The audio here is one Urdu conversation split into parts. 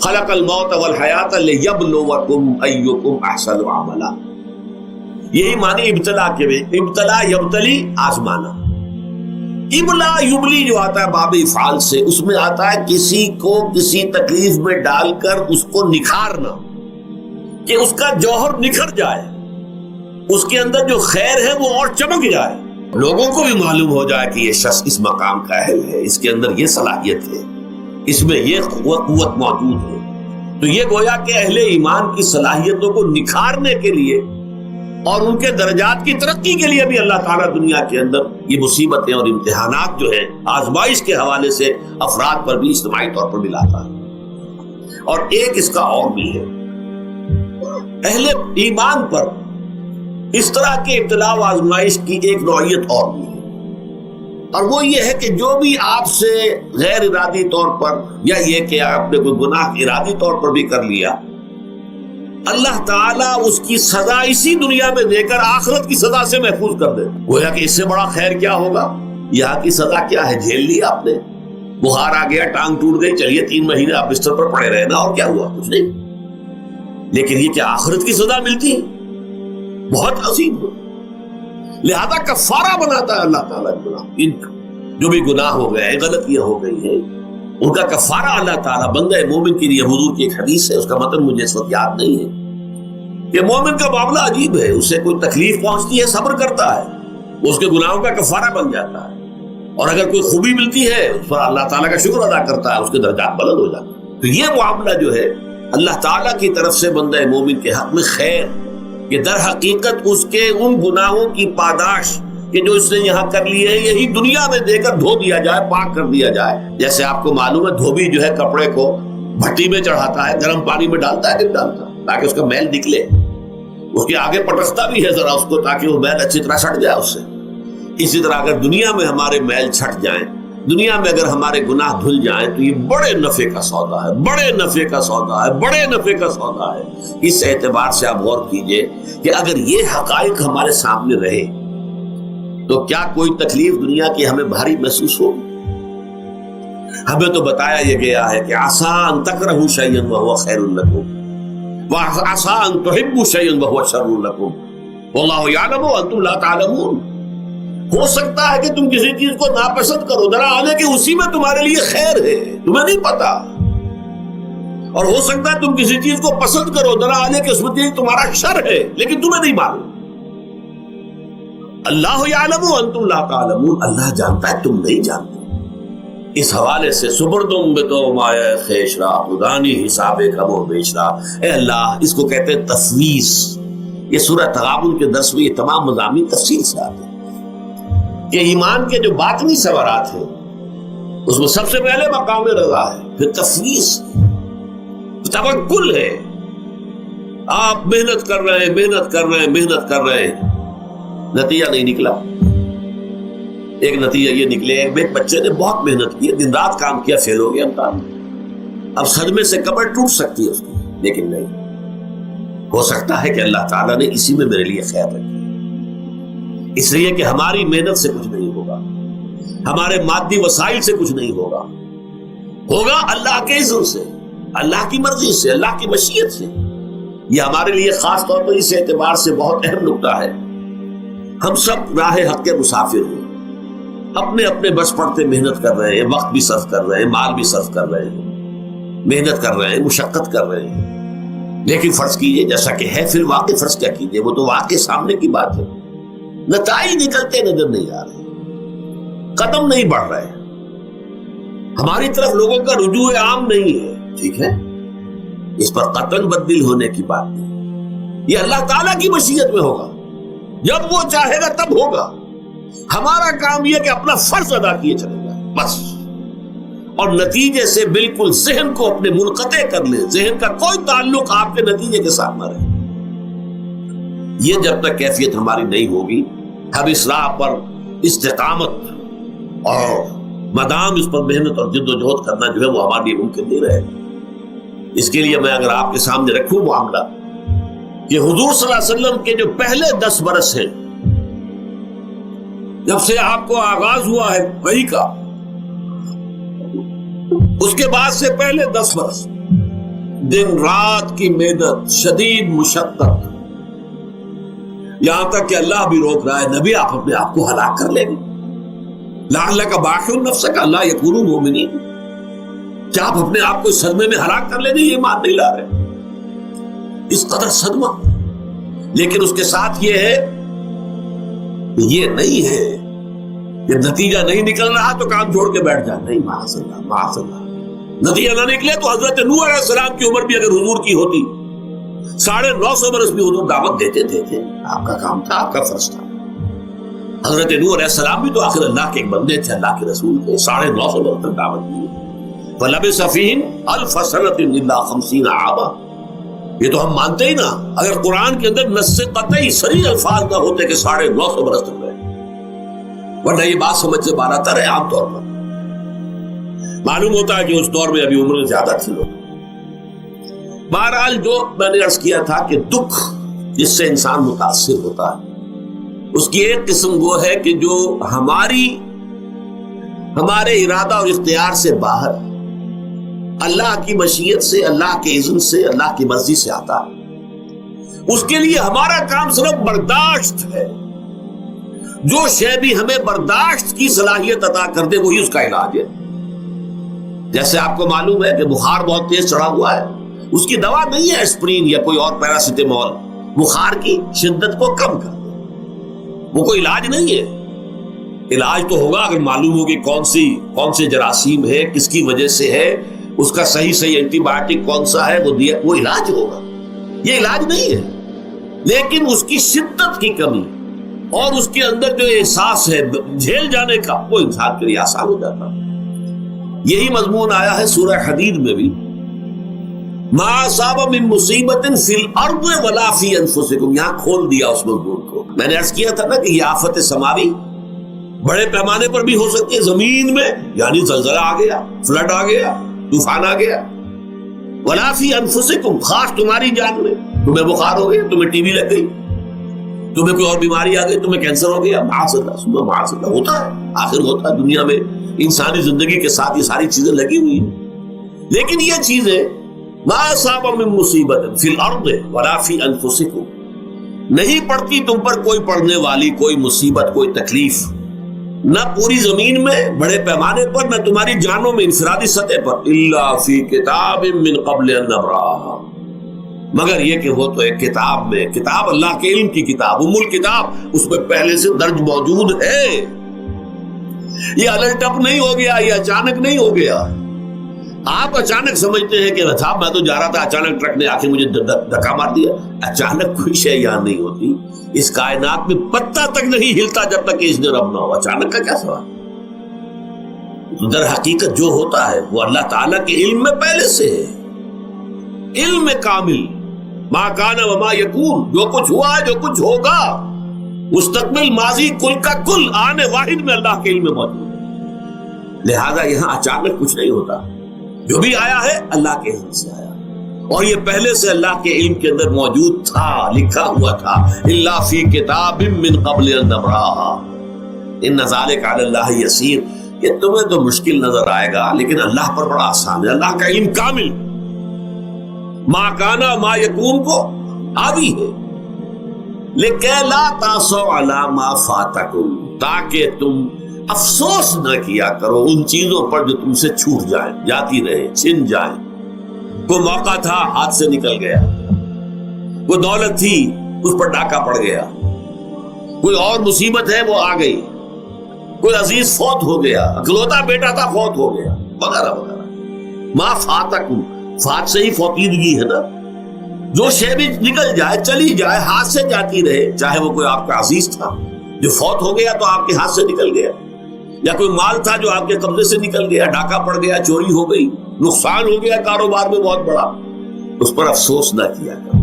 خلق الموت والحیات لیبلوکم ایکم احسن عملا. یہی معنی ابتلا کے بھی، ابتلا یبتلی آزمانا. ابلا یبلی جو آتا ہے باب افعال سے، اس میں آتا ہے کسی کو کسی تکلیف میں ڈال کر اس کو نکھارنا، کہ اس کا جوہر نکھر جائے، اس کے اندر جو خیر ہے وہ اور چمک جائے، لوگوں کو بھی معلوم ہو جائے کہ یہ شخص اس مقام کا اہل ہے، اس کے اندر یہ صلاحیت ہے، اس میں یہ قوت موجود ہے. تو یہ گویا کہ اہل ایمان کی صلاحیتوں کو نکھارنے کے لیے اور ان کے درجات کی ترقی کے لیے بھی اللہ تعالیٰ دنیا کے اندر یہ مصیبتیں اور امتحانات جو ہیں آزمائش کے حوالے سے افراد پر بھی اجتماعی طور پر بھی لاتا ہے. اور ایک اس کا اور بھی ہے، اہل ایمان پر اس طرح کے ابتلا و آزمائش کی ایک نوعیت اور بھی ہے، اور وہ یہ ہے کہ جو بھی آپ سے غیر ارادی طور پر، یا یہ کہ آپ نے کوئی گناہ ارادی طور پر بھی کر لیا، اللہ تعالیٰ اس کی سزا اسی دنیا میں دے کر آخرت کی سزا سے محفوظ کر دے. گویا کہ اس سے بڑا خیر کیا ہوگا؟ یہاں کی سزا کیا ہے؟ جھیل لی آپ نے، بخار آ گیا، ٹانگ ٹوٹ گئی، چلیے 3 مہینے آپ بستر پر پڑے رہے نا، اور کیا ہوا؟ کچھ نہیں. لیکن یہ کہ آخرت کی سزا ملتی بہت عظیم ہے. لہذا کفارہ بناتا ہے اللہ تعالیٰ ان جو بھی گناہ ہو گئے ہیں، غلطیاں ہو گئی ہیں، ان کا کفارہ اللہ تعالیٰ بندہ مومن کے لیے. حضور کی ایک حدیث ہے، اس کا متن مجھے اس وقت یاد نہیں ہے، کہ مومن کا معاملہ عجیب ہے، اسے کوئی تکلیف پہنچتی ہے صبر کرتا ہے، اس کے گناہوں کا کفارہ بن جاتا ہے، اور اگر کوئی خوبی ملتی ہے اس پر اللہ تعالیٰ کا شکر ادا کرتا ہے، اس کے درجات بلند ہو جاتے ہیں. تو یہ معاملہ جو ہے اللہ تعالیٰ کی طرف سے بندہ مومن کے حق میں خیر، کہ در حقیقت اس کے ان گناہوں کی پاداش کہ جو اس نے یہاں کر لیے ہیں، یہی دنیا میں دے کر دھو دیا جائے، پاک کر دیا جائے. جیسے آپ کو معلوم ہے دھوبی جو ہے کپڑے کو بھٹی میں چڑھاتا ہے، گرم پانی میں ڈالتا ہے، نہیں ڈالتا، تاکہ اس کا میل نکلے، اس کے آگے پٹکتا بھی ہے ذرا اس کو، تاکہ وہ میل اچھی طرح چھٹ جائے اس سے. اسی طرح اگر دنیا میں ہمارے میل چھٹ جائیں، دنیا میں اگر ہمارے گناہ دھل جائیں، تو یہ بڑے نفع کا سودا ہے، بڑے نفع کا سودا ہے، بڑے نفع کا سودا ہے. اس اعتبار سے آپ غور کیجئے کہ اگر یہ حقائق ہمارے سامنے رہے تو کیا کوئی تکلیف دنیا کی ہمیں بھاری محسوس ہوگی؟ ہمیں تو بتایا یہ گیا ہے کہ عسیٰ ان تکرہوا شیئا وہو خیر لکم وعسیٰ ان تحبوا شیئا وہو شر لکم واللہ یعلم وانتم لا تعلمون. ہو سکتا ہے کہ تم کسی چیز کو ناپسند کرو، ذرا آنے کہ اسی میں تمہارے لیے خیر ہے، تمہیں نہیں پتا، اور ہو سکتا ہے تم کسی چیز کو پسند کرو، ذرا آنے کہ اس میں تمہارا شر ہے، لیکن تمہیں نہیں معلوم. اللہ یعلم وانتم لا تعلمون، اللہ جانتا ہے تم نہیں جانتے. اس حوالے سے سبردم بتو مایا خیشرا، خدانی حساب کم و بیشرا. اے اللہ، اس کو کہتے ہیں تفویض. یہ سورہ تغابن کے درس میں یہ تمام مضامین تفصیل سے آتے ہیں کہ ایمان کے جو باطنی ثمرات ہیں اس میں سب سے پہلے مقام رضا ہے، پھر تفویض، توکل ہے. آپ محنت کر رہے ہیں، محنت کر رہے ہیں، محنت کر رہے ہیں، نتیجہ نہیں نکلا. ایک نتیجہ یہ نکلے، ایک بچے نے بہت محنت کی، دن رات کام کیا، فیل ہو گیا امتحان میں. اب صدمے سے کمر ٹوٹ سکتی ہے اس کی، لیکن نہیں، ہو سکتا ہے کہ اللہ تعالیٰ نے اسی میں میرے لیے خیر رکھی. اس لیے کہ ہماری محنت سے کچھ نہیں ہوگا، ہمارے مادی وسائل سے کچھ نہیں ہوگا، ہوگا اللہ کے اذن سے، اللہ کی مرضی سے، اللہ کی مشیت سے. یہ ہمارے لیے خاص طور پر اس اعتبار سے بہت اہم نکتہ ہے. ہم سب راہ حق کے مسافر ہیں، اپنے اپنے بس پڑتے محنت کر رہے ہیں، وقت بھی صرف کر رہے ہیں، مال بھی صرف کر رہے ہیں، محنت کر رہے ہیں، مشقت کر رہے ہیں. لیکن فرض کیجئے جیسا کہ ہے، پھر واقع فرض کیا کیجئے، وہ تو واقع سامنے کی بات ہے، نتائج نکلتے نظر نہیں آ رہے، قدم نہیں بڑھ رہے، ہماری طرف لوگوں کا رجوع عام نہیں ہے. ٹھیک ہے، اس پر قطعاً بدل ہونے کی بات نہیں، یہ اللہ تعالیٰ کی مشیت میں ہوگا، جب وہ چاہے گا تب ہوگا. ہمارا کام یہ کہ اپنا فرض ادا کیے چلے جائیں بس، اور نتیجے سے بالکل ذہن کو اپنے منقطع کر لیں، ذہن کا کوئی تعلق آپ کے نتیجے کے ساتھ نہ رہے. یہ جب تک کیفیت ہماری نہیں ہوگی، ہم اس راہ پر استقامت اور مدام اس پر محنت اور جد و جہد کرنا جو ہے وہ ہمارے لیے ممکن نہیں رہے. اس کے لیے میں اگر آپ کے سامنے رکھوں معاملہ کہ حضور صلی اللہ علیہ وسلم کے جو پہلے 10 برس ہیں، جب سے آپ کو آغاز ہوا ہے وحی کا، اس کے بعد سے پہلے 10 برس دن رات کی محنت، شدید مشقت، یہاں تک کہ اللہ بھی روک رہا ہے نبی آپ اپنے آپ کو ہلاک کر لیں گے، لعلک باخع نفسک الا یکونوا مؤمنین، کیا آپ اپنے آپ کو اس صدمے میں ہلاک کر لیں گے؟ یہ ایمان نہیں لا رہے، اس قدر صدمہ۔ لیکن اس کے ساتھ یہ ہے، یہ نہیں ہے کہ نتیجہ نہیں نکل رہا تو کام چھوڑ کے بیٹھ جائے، نہیں، معاذ اللہ معاذ اللہ۔ نتیجہ نہ نکلے تو حضرت نوح علیہ السلام کی عمر بھی اگر حضور کی ہوتی 950 برس بھی حضور دعوت دیتے تھے، آپ کا کام تھا، آپ کا فرض تھا۔ حضرت نوح علیہ السلام بھی تو آخر اللہ کے ایک بندے تھے، اللہ کے رسول تھے، 950 برس تک دعوت دی۔ فلبث فیہم 1000 سنۃ الا 50 عاما، یہ تو ہم مانتے ہی نا، اگر قرآن کے اندر نص قطعی صریح الفاظ نہ ہوتے کہ 950 برس تک رہے، ورنہ یہ بات سمجھ سے باہر آتا رہے۔ عام طور پر معلوم ہوتا ہے کہ اس دور میں ابھی عمر زیادہ تھی لوگ۔ بہرحال جو میں نے عرض کیا تھا کہ دکھ جس سے انسان متاثر ہوتا ہے، اس کی ایک قسم وہ ہے کہ جو ہمارے ارادہ اور اختیار سے باہر، اللہ کی مشیت سے، اللہ کے اذن سے، اللہ کی مرضی سے آتا ہے۔ اس کے لیے ہمارا کام صرف برداشت ہے۔ جو شے بھی ہمیں برداشت کی صلاحیت عطا کر دے وہی اس کا علاج ہے۔ جیسے آپ کو معلوم ہے کہ بخار بہت تیز چڑھا ہوا ہے، اس کی دوا نہیں ہے اسپرین یا کوئی اور پیراسیٹامول، بخار کی شدت کو کم کر دے، وہ کوئی علاج نہیں ہے۔ علاج تو ہوگا اگر معلوم ہو کہ کون سے جراثیم ہے، کس کی وجہ سے ہے، اس کا صحیح اینٹی بایوٹک کون سا ہے، وہ علاج ہوگا۔ یہ علاج نہیں ہے، لیکن اس کی شدت کی کمی اور اس کے اندر جو احساس ہے جھیل جانے کا، وہ انسان کے لیے آسان ہو جاتا ہے۔ یہی مضمون آیا ہے سورہ حدید میں بھی، ما اصاب من مصیبت فی الارض ولا فی انفسکم، یہاں کھول دیا اس مضمون کو۔ میں نے عرض کیا تھا نا کہ یہ آفت سماوی بڑے پیمانے پر بھی ہو سکتی ہے، زمین میں یعنی زلزلہ آ گیا، فلڈ آ گیا، طوفان آ گیا، ولا فی انفسکم، خاص تمہاری جان میں، تمہیں بخار ہو گیا، تمہیں ٹی بی لگ گئی، تمہیں کوئی اور بیماری آ گئی، تمہیں کینسر ہو گیا، معاذ اللہ معاذ اللہ، ہوتا ہے، آخر ہوتا ہے، دنیا میں انسانی زندگی کے ساتھ یہ ساری چیزیں لگی ہوئی ہیں۔ لیکن یہ چیزیں ما اصاب من مصیبت فی الارض ولا فی انفسکم، نہیں پڑتی تم پر کوئی پڑنے والی کوئی مصیبت، کوئی تکلیف، نہ پوری زمین میں بڑے پیمانے پر، نہ تمہاری جانوں میں انفرادی سطح پر، الا فی کتاب من قبل ان نبرأھا، مگر یہ کہ وہ تو ایک کتاب میں، کتاب اللہ کے علم کی کتاب، ام الکتاب، اس میں پہلے سے درج موجود ہے۔ یہ الٹ اپ نہیں ہو گیا، یہ اچانک نہیں ہو گیا۔ آپ اچانک سمجھتے ہیں کہ صاحب میں تو جا رہا تھا، اچانک ٹرک نے آ کے مجھے دھکا مار دیا۔ اچانک کوئی شے یہاں نہیں ہوتی، اس کائنات میں پتہ تک نہیں ہلتا جب تک کہ اس نے رب نہ ہو۔ اچانک کا کیا سوال؟ در حقیقت جو ہوتا ہے وہ اللہ تعالیٰ کے علم میں پہلے سے ہے، علم کامل، ما کان وما یکون، جو کچھ ہوا ہے، جو کچھ ہوگا، مستقبل، ماضی، کل کا کل، آنے واحد میں اللہ کے علم میں موجود ہے۔ لہذا یہاں اچانک کچھ نہیں ہوتا، جو بھی آیا ہے اللہ کے علم سے آیا، اور یہ پہلے سے اللہ کے علم کے اندر موجود تھا، لکھا ہوا تھا، الا فی کتاب من قبل ان نبرأھا ان ذلک علی اللہ یسیر۔ یہ تمہیں تو مشکل نظر آئے گا لیکن اللہ پر بڑا آسان ہے، اللہ کا علم کامل، ما کانا ما یکون کو آگی ہے۔ لیکن لا تاسوا علی ما فاتکم، تاکہ تم افسوس نہ کیا کرو ان چیزوں پر جو تم سے چھوٹ جائیں، جاتی رہے، چھن جائیں۔ کوئی موقع تھا ہاتھ سے نکل گیا، کوئی دولت تھی اس پر ڈاکہ پڑ گیا، کوئی اور مصیبت ہے وہ آ گئی، کوئی عزیز فوت ہو گیا، اکلوتا بیٹا تھا فوت ہو گیا، وغیرہ وغیرہ۔ ما فاتکم، فات سے ہی فوتیدگی ہے نا، جو شے بھی نکل جائے، چلی جائے، ہاتھ سے جاتی رہے، چاہے وہ کوئی آپ کا عزیز تھا جو فوت ہو گیا تو آپ کے ہاتھ سے نکل گیا، یا کوئی مال تھا جو آپ کے قبضے سے نکل گیا، ڈاکہ پڑ گیا، چوری ہو گئی، نقصان ہو گیا کاروبار میں بہت بڑا، اس پر افسوس نہ کیا کرو۔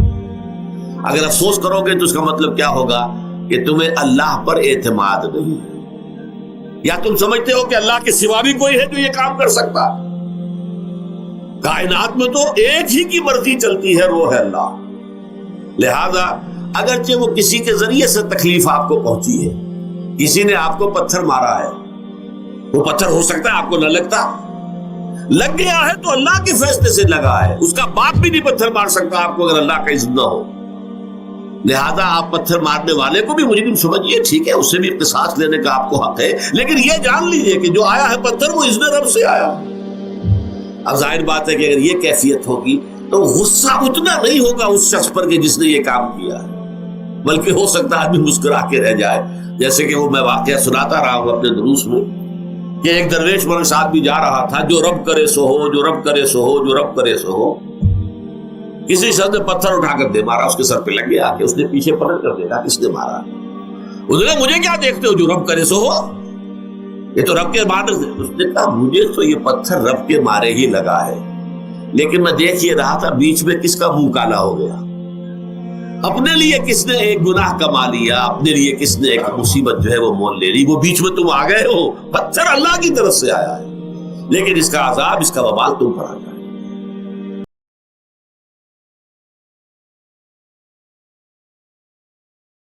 اگر افسوس کرو گے تو اس کا مطلب کیا ہوگا کہ تمہیں اللہ پر اعتماد نہیں ہے، یا تم سمجھتے ہو کہ اللہ کے سوا بھی کوئی ہے جو یہ کام کر سکتا۔ کائنات میں تو ایک ہی کی مرضی چلتی ہے، وہ ہے اللہ۔ لہذا اگرچہ وہ کسی کے ذریعے سے تکلیف آپ کو پہنچی ہے، کسی نے آپ کو پتھر مارا ہے، وہ پتھر ہو سکتا ہے آپ کو نہ لگتا، لگ گیا ہے تو اللہ کے فیصلے سے لگا ہے، اس کا باپ بھی نہیں پتھر مار سکتا آپ کو اگر اللہ کا اذن نہ ہو. لہذا آپ پتھر مارنے والے کو بھی مجرم سمجھیے، ٹھیک ہے، اس سے بھی قصاص لینے کا آپ کو حق ہے، لیکن یہ جان لیجئے کہ جو آیا ہے پتھر وہ اذن رب سے آیا. اب ظاہر بات ہے کہ اگر یہ کیفیت ہوگی تو غصہ اتنا نہیں ہوگا اس شخص پر کہ جس نے یہ کام کیا ہے، بلکہ ہو سکتا ہے آدمی مسکرا کے رہ جائے. جیسے کہ وہ میں واقعہ سناتا رہا ہوں اپنے دروس میں کہ ایک درویش میرے ساتھ بھی جا رہا تھا، جو رب کرے سو ہو، جو رب کرے سو ہو، جو رب کرے سو ہو. کسی شخص نے پتھر اٹھا کر دے مارا، اس کے سر پہ لگ گیا کہ اس نے پیچھے پلٹ کر دیکھا کس نے مارا. اس نے مجھے کیا دیکھتے ہو، جو رب کرے سو ہو، یہ تو رب کے مارے. اس نے کہا مجھے تو یہ پتھر رب کے مارے ہی لگا ہے، لیکن میں دیکھ یہ رہا تھا بیچ میں کس کا منہ کالا ہو گیا، اپنے لیے کس نے ایک گناہ کما لیا، اپنے لیے کس نے ایک مصیبت جو ہے وہ مول لے لی، وہ بیچ میں تم آ گئے ہو. پتھر اللہ کی طرف سے آیا ہے، لیکن اس کا عذاب، اس کا وبال تم پر آ گیا.